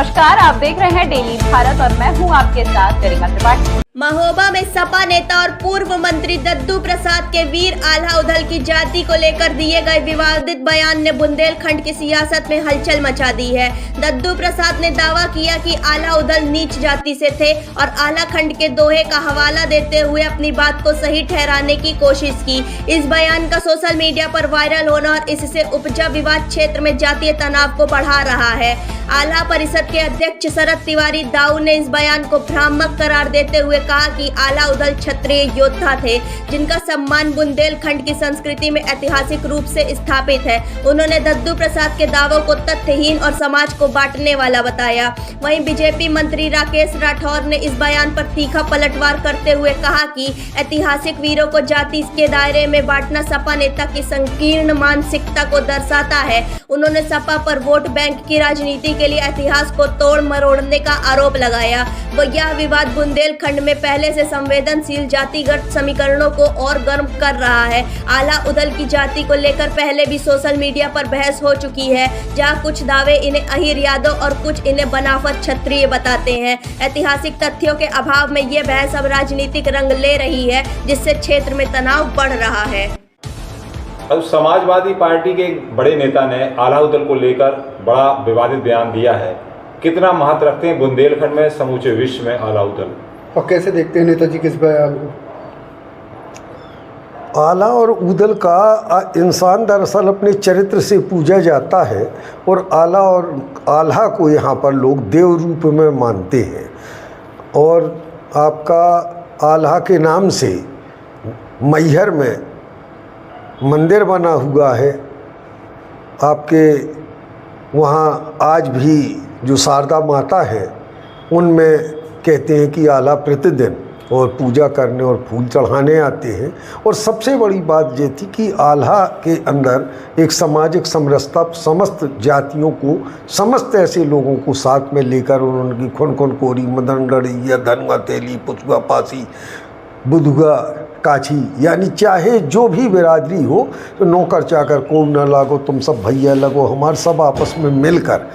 नमस्कार, आप देख रहे हैं डेली भारत और मैं हूं आपके साथ गरिमा त्रिपाठी। महोबा में सपा नेता और पूर्व मंत्री दद्दू प्रसाद के वीर आल्हा उदल की जाति को लेकर दिए गए विवादित बयान ने बुंदेलखंड की सियासत में हलचल मचा दी है। दद्दू प्रसाद ने दावा किया कि आल्हा उदल नीच जाति से थे और आल्हा खंड के दोहे का हवाला देते हुए अपनी बात को सही ठहराने की कोशिश की। इस बयान का सोशल मीडिया पर वायरल होना और इससे उपजा विवाद क्षेत्र में जातीय तनाव को बढ़ा रहा है। आल्हा परिषद के अध्यक्ष शरद तिवारी दाऊ ने इस बयान को भ्रामक करार देते हुए कहा कि आल्हा उदल क्षत्रिय योद्धा थे जिनका सम्मान बुंदेलखंड की संस्कृति में ऐतिहासिक रूप से स्थापित है। उन्होंने दद्दू प्रसाद के दावों को तथ्यहीन और समाज को बांटने वाला बताया। वहीं बीजेपी मंत्री राकेश राठौर ने इस बयान पर तीखा पलटवार करते हुए कहा कि ऐतिहासिक वीरों को जाति के दायरे में बांटना सपा नेता की संकीर्ण मानसिकता को दर्शाता है। उन्होंने सपा पर वोट बैंक की राजनीति के लिए इतिहास को तोड़ मरोड़ने का आरोप लगाया। यह विवाद बुंदेलखंड में पहले से संवेदनशील जातिगत समीकरणों को और गर्म कर रहा है। आल्हा उदल की जाति को लेकर पहले भी सोशल मीडिया पर बहस हो चुकी है, जहां कुछ दावे इन्हें अहीर यादव और कुछ इन्हें बनावट क्षत्रिय बताते हैं। ऐतिहासिक तथ्यों के अभाव में ये बहस अब राजनीतिक रंग ले रही है, जिससे क्षेत्र में तनाव बढ़ रहा है। अब समाजवादी पार्टी के एक बड़े नेता ने आल्हा उदल को लेकर बड़ा विवादित बयान दिया है। कितना महत्व रखते हैं बुंदेलखंड में, समूचे विश्व में आल्हा उदल, और कैसे देखते हैं नेताजी किस बयान को? आल्हा और उदल का इंसान दरअसल अपने चरित्र से पूजा जाता है और आल्हा को यहाँ पर लोग देव रूप में मानते हैं। और आपका आल्हा के नाम से मैहर में मंदिर बना हुआ है। आपके वहाँ आज भी जो शारदा माता है उनमें कहते हैं कि आल्हा प्रतिदिन और पूजा करने और फूल चढ़ाने आते हैं। और सबसे बड़ी बात ये थी कि आल्हा के अंदर एक सामाजिक समरसता समस्त जातियों को, समस्त ऐसे लोगों को साथ में लेकर उन्होंने खुन खुन कोरी मदनगढ़ी या धनुआ तेली पुछुआ पासी बुधुआ काछी, यानी चाहे जो भी बिरादरी हो, तो नौकर चाकर को न लागो, तुम सब भैया लगो, हमारे सब आपस में मिलकर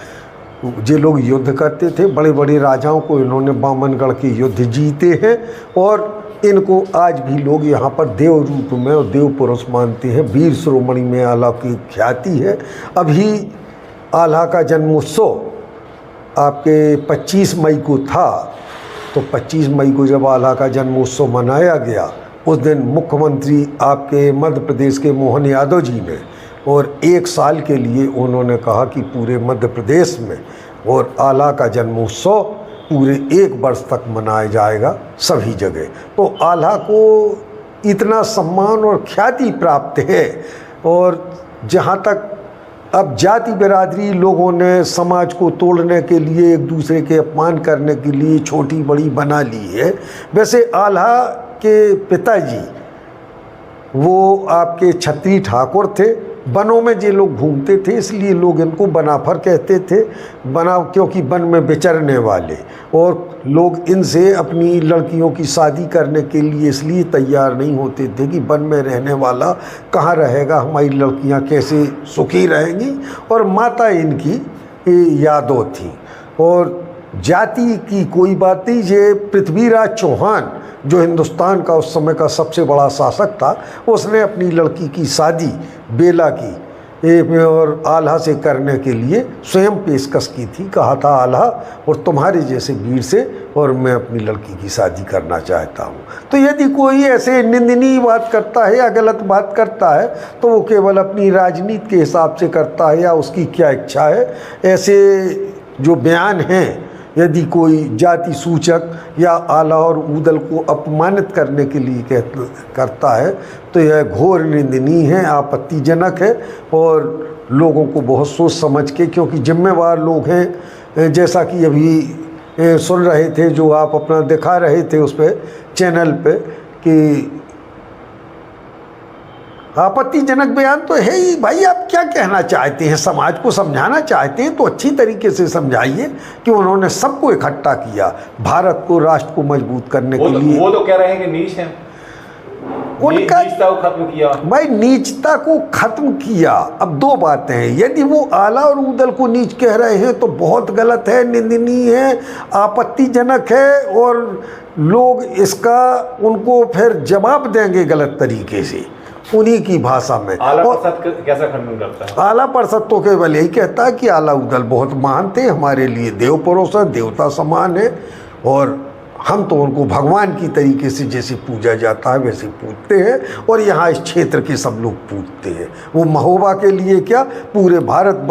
जो लोग युद्ध करते थे। बड़े बड़े राजाओं को इन्होंने बामनगढ़ के युद्ध जीते हैं और इनको आज भी लोग यहाँ पर देव रूप में और देव पुरुष मानते हैं। वीर शिरोमणि में आल्हा की ख्याति है। अभी आल्हा का जन्मोत्सव आपके 25 मई को था, तो 25 मई को जब आल्हा का जन्मोत्सव मनाया गया, उस दिन मुख्यमंत्री आपके मध्य प्रदेश के मोहन यादव जी ने और 1 साल के लिए उन्होंने कहा कि पूरे मध्य प्रदेश में और आल्हा का जन्मोत्सव पूरे 1 वर्ष तक मनाया जाएगा सभी जगह। तो आल्हा को इतना सम्मान और ख्याति प्राप्त है। और जहाँ तक अब जाति बिरादरी लोगों ने समाज को तोड़ने के लिए, एक दूसरे के अपमान करने के लिए छोटी बड़ी बना ली है। वैसे आल्हा के पिताजी वो आपके छत्री ठाकुर थे। वनों में जे लोग घूमते थे, इसलिए लोग इनको बनाफर कहते थे। बना क्योंकि वन में विचरने वाले, और लोग इनसे अपनी लड़कियों की शादी करने के लिए इसलिए तैयार नहीं होते थे कि वन में रहने वाला कहाँ रहेगा, हमारी लड़कियां कैसे सुखी रहेंगी। और माता इनकी यादव थी। और जाति की कोई बात नहीं। ये पृथ्वीराज चौहान जो हिंदुस्तान का उस समय का सबसे बड़ा शासक था, उसने अपनी लड़की की शादी बेला की और आल्हा से करने के लिए स्वयं पेशकश की थी। कहा था आल्हा और तुम्हारे जैसे वीर से और मैं अपनी लड़की की शादी करना चाहता हूँ। तो यदि कोई ऐसे निंदनीय बात करता है या गलत बात करता है तो वो केवल अपनी राजनीति के हिसाब से करता है या उसकी क्या इच्छा है। ऐसे जो बयान हैं, यदि कोई जाति सूचक या आल्हा और उदल को अपमानित करने के लिए करता है तो यह घोर निंदनीय है, आपत्तिजनक है। और लोगों को बहुत सोच समझ के, क्योंकि जिम्मेवार लोग हैं, जैसा कि अभी सुन रहे थे जो आप अपना दिखा रहे थे उस पर चैनल पे, कि आपत्तिजनक बयान तो है ही। भाई आप क्या कहना चाहते हैं? समाज को समझाना चाहते हैं तो अच्छी तरीके से समझाइए कि उन्होंने सबको इकट्ठा किया भारत को, राष्ट्र को मजबूत करने के लिए। वो तो कह रहे हैं कि नीच हैं। उनका नीचता को खत्म किया। भाई नीचता को खत्म किया। अब दो बातें हैं, यदि वो आला और उदल को नीच कह रहे हैं तो बहुत गलत है, निंदनीय है, आपत्तिजनक है, और लोग इसका उनको फिर जवाब देंगे गलत तरीके से उन्हीं की भाषा में। आला परिषद कैसा खंडन करता है? आला परिषद तो केवल यही कहता है कि आला उदल बहुत महान थे, हमारे लिए देव पुरुष है, देवता समान है, और हम तो उनको भगवान की तरीके से जैसे पूजा जाता है वैसे पूजते हैं, और यहाँ इस क्षेत्र के सब लोग पूजते हैं। वो महोबा के लिए क्या, पूरे भारत